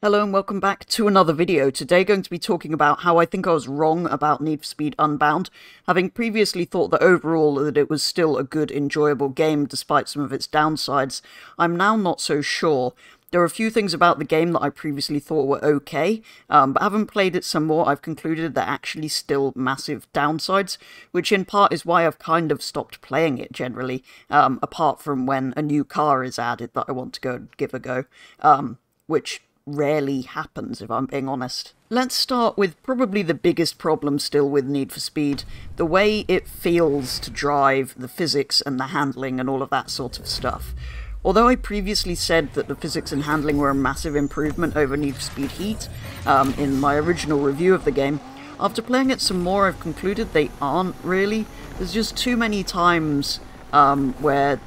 Hello and welcome back to another video. Today going to be talking about how I think I was wrong about Need for Speed Unbound, having previously thought that overall that it was still a good, enjoyable game despite some of its downsides. I'm now not so sure. There are a few things about the game that I previously thought were okay, but having played it some more, I've concluded that actually still massive downsides, which in part is why I've kind of stopped playing it generally, apart from when a new car is added that I want to go and give a go, which rarely happens, if I'm being honest. Let's start with probably the biggest problem still with Need for Speed, the way it feels to drive, the physics and the handling and all of that sort of stuff. Although I previously said that the physics and handling were a massive improvement over Need for Speed Heat in my original review of the game, after playing it some more I've concluded they aren't really. There's just too many times where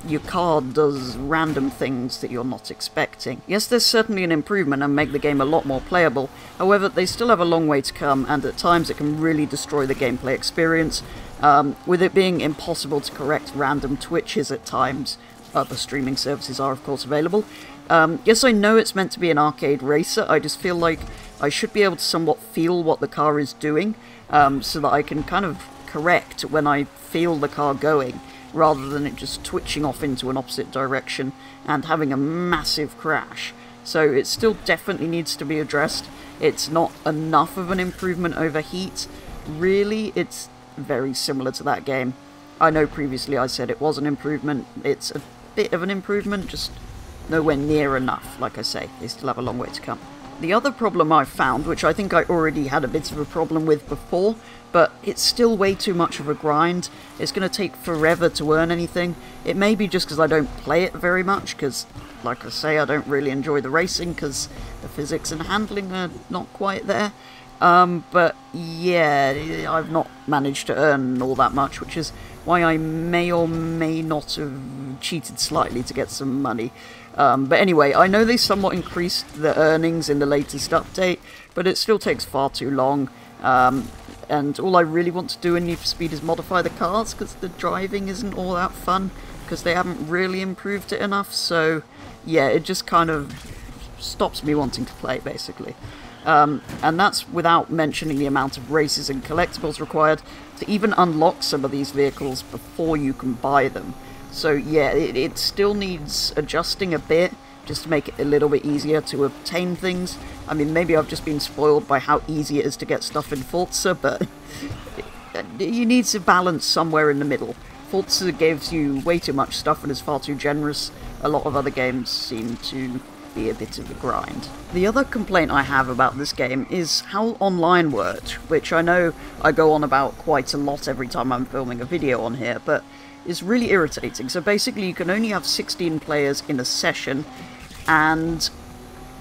your car does random things that you're not expecting. Yes, there's certainly an improvement and make the game a lot more playable, however they still have a long way to come and at times it can really destroy the gameplay experience, with it being impossible to correct random twitches at times. Other streaming services are of course available. Yes, I know it's meant to be an arcade racer, I just feel like I should be able to somewhat feel what the car is doing, so that I can kind of correct when I feel the car going, rather than it just twitching off into an opposite direction and having a massive crash. So it still definitely needs to be addressed. It's not enough of an improvement over Heat. Really, it's very similar to that game. I know previously I said it was an improvement. It's a bit of an improvement, just nowhere near enough. Like I say, they still have a long way to come. The other problem I've found, which I think I already had a bit of a problem with before, but it's still way too much of a grind. It's going to take forever to earn anything. It may be just because I don't play it very much, because, like I say, I don't really enjoy the racing, because the physics and handling are not quite there. But yeah, I've not managed to earn all that much, which is why I may or may not have cheated slightly to get some money. But anyway, I know they somewhat increased the earnings in the latest update, but it still takes far too long. And all I really want to do in Need for Speed is modify the cars, because the driving isn't all that fun, because they haven't really improved it enough, so yeah, it just kind of stops me wanting to play, basically. And that's without mentioning the amount of races and collectibles required to even unlock some of these vehicles before you can buy them. So yeah, it still needs adjusting a bit, just to make it a little bit easier to obtain things. I mean, maybe I've just been spoiled by how easy it is to get stuff in Forza, but you need to balance somewhere in the middle. Forza gives you way too much stuff and is far too generous. A lot of other games seem to be a bit of a grind. The other complaint I have about this game is how online worked, which I know I go on about quite a lot every time I'm filming a video on here, but it's really irritating. So basically you can only have 16 players in a session, and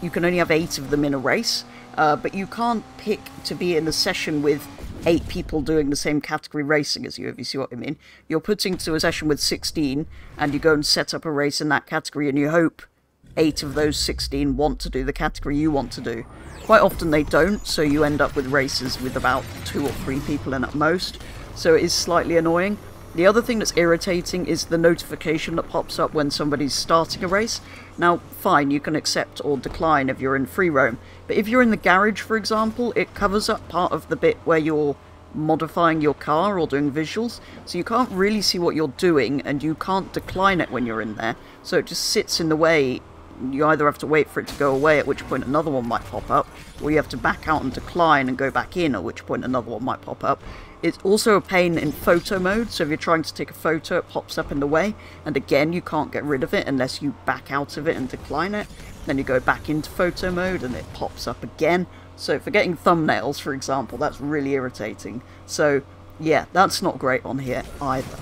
you can only have 8 of them in a race, but you can't pick to be in a session with 8 people doing the same category racing as you, if you see what I mean. You're putting to a session with 16, and you go and set up a race in that category, and you hope 8 of those 16 want to do the category you want to do. Quite often they don't, so you end up with races with about 2 or 3 people in at most, so it is slightly annoying. The other thing that's irritating is the notification that pops up when somebody's starting a race. Now, fine, you can accept or decline if you're in free roam, but if you're in the garage, for example, it covers up part of the bit where you're modifying your car or doing visuals, so you can't really see what you're doing, and you can't decline it when you're in there, so it just sits in the way. You either have to wait for it to go away, at which point another one might pop up, or you have to back out and decline and go back in, at which point another one might pop up. It's also a pain in photo mode, so if you're trying to take a photo, it pops up in the way, and again, you can't get rid of it unless you back out of it and decline it. Then you go back into photo mode, and it pops up again. So for getting thumbnails, for example, that's really irritating. So yeah, that's not great on here either.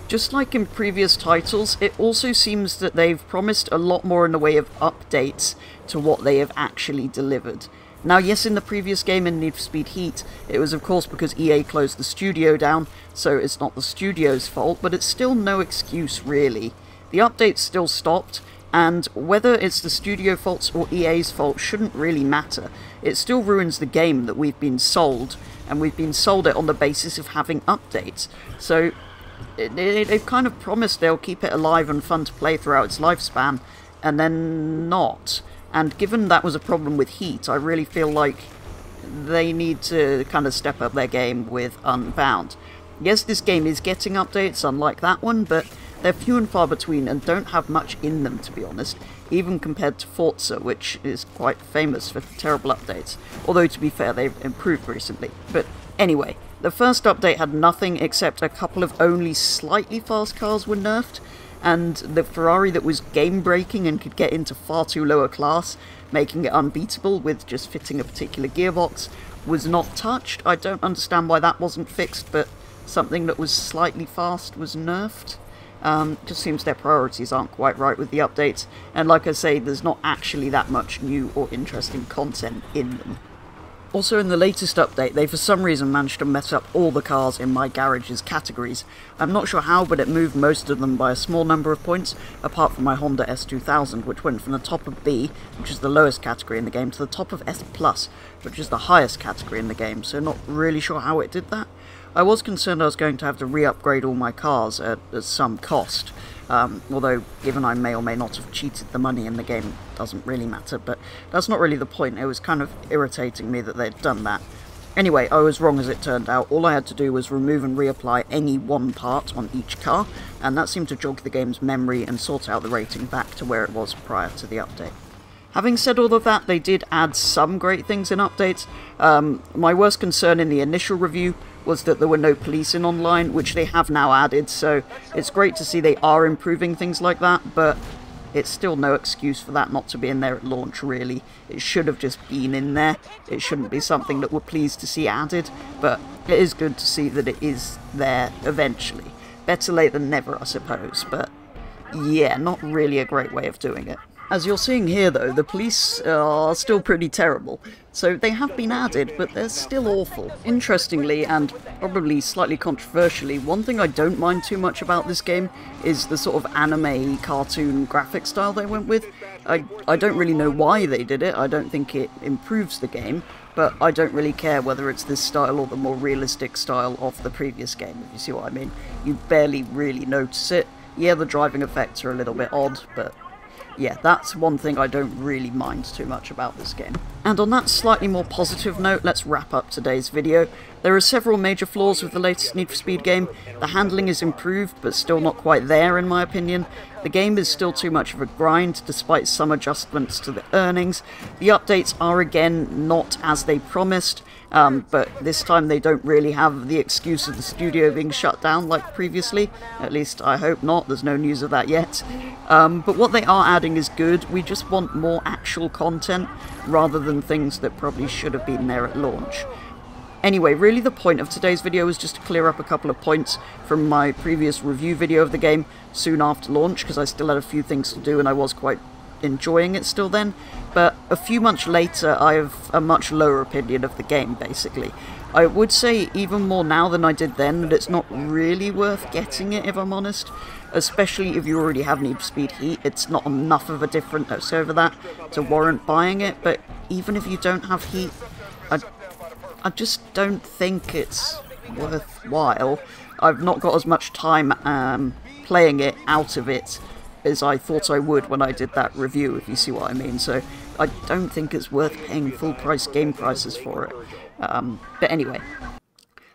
Just like in previous titles, it also seems that they've promised a lot more in the way of updates to what they have actually delivered. Now, yes, in the previous game, in Need for Speed Heat, it was of course because EA closed the studio down, so it's not the studio's fault, but it's still no excuse, really. The updates still stopped, and whether it's the studio faults or EA's fault shouldn't really matter. It still ruins the game that we've been sold, and we've been sold it on the basis of having updates. So they've kind of promised they'll keep it alive and fun to play throughout its lifespan, and then not. And given that was a problem with heat, I really feel like they need to kind of step up their game with Unbound. Yes, this game is getting updates, unlike that one, but they're few and far between and don't have much in them, to be honest, even compared to Forza, which is quite famous for terrible updates. Although, to be fair, they've improved recently. But anyway, the first update had nothing except a couple of only slightly fast cars were nerfed, and the Ferrari that was game-breaking and could get into far too low a class, making it unbeatable with just fitting a particular gearbox, was not touched. I don't understand why that wasn't fixed, but something that was slightly fast was nerfed. Just seems their priorities aren't quite right with the updates, and like I say, there's not actually that much new or interesting content in them. Also, in the latest update, they for some reason managed to mess up all the cars in my garage's categories. I'm not sure how, but it moved most of them by a small number of points, apart from my Honda S2000, which went from the top of B, which is the lowest category in the game, to the top of S+, which is the highest category in the game, so not really sure how it did that. I was concerned I was going to have to re-upgrade all my cars at some cost, although given I may or may not have cheated the money in the game, it doesn't really matter, but that's not really the point. It was kind of irritating me that they'd done that. Anyway, I was wrong as it turned out. All I had to do was remove and reapply any one part on each car, and that seemed to jog the game's memory and sort out the rating back to where it was prior to the update. Having said all of that, they did add some great things in updates. My worst concern in the initial review was that there were no police in online, which they have now added, so it's great to see they are improving things like that, but it's still no excuse for that not to be in there at launch, really. It should have just been in there. It shouldn't be something that we're pleased to see added, but it is good to see that it is there eventually. Better late than never, I suppose, but yeah, not really a great way of doing it. As you're seeing here, though, the police are still pretty terrible, so they have been added, but they're still awful. Interestingly, and probably slightly controversially, one thing I don't mind too much about this game is the sort of anime cartoon graphic style they went with. I don't really know why they did it. I don't think it improves the game, but I don't really care whether it's this style or the more realistic style of the previous game, if you see what I mean. You barely really notice it. Yeah, the driving effects are a little bit odd, but yeah, that's one thing I don't really mind too much about this game. And on that slightly more positive note, let's wrap up today's video. There are several major flaws with the latest Need for Speed game. The handling is improved, but still not quite there in my opinion. The game is still too much of a grind, despite some adjustments to the earnings. The updates are again not as they promised, but this time they don't really have the excuse of the studio being shut down like previously. At least I hope not, there's no news of that yet. But what they are adding is good. We just want more actual content, rather than things that probably should have been there at launch. Anyway, really the point of today's video was just to clear up a couple of points from my previous review video of the game soon after launch, because I still had a few things to do and I was quite enjoying it still then. But a few months later, I have a much lower opinion of the game, basically. I would say even more now than I did then that it's not really worth getting it, if I'm honest. Especially if you already have Need for Speed Heat, it's not enough of a difference over that to warrant buying it, but even if you don't have Heat, I just don't think it's worthwhile. I've not got as much time playing it out of it as I thought I would when I did that review, if you see what I mean, so I don't think it's worth paying full price game prices for it. But anyway,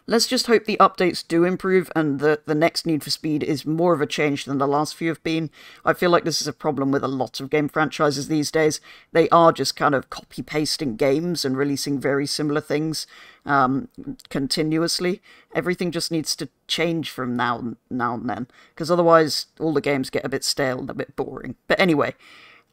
let's just hope the updates do improve and that the next Need for Speed is more of a change than the last few have been. I feel like this is a problem with a lot of game franchises these days. They are just kind of copy-pasting games and releasing very similar things continuously. Everything just needs to change from now and then, because otherwise all the games get a bit stale and a bit boring. But anyway,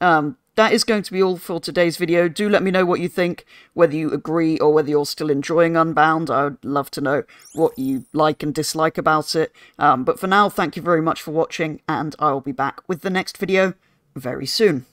that is going to be all for today's video. Do let me know what you think, whether you agree or whether you're still enjoying Unbound. I would love to know what you like and dislike about it. But for now, thank you very much for watching, and I'll be back with the next video very soon.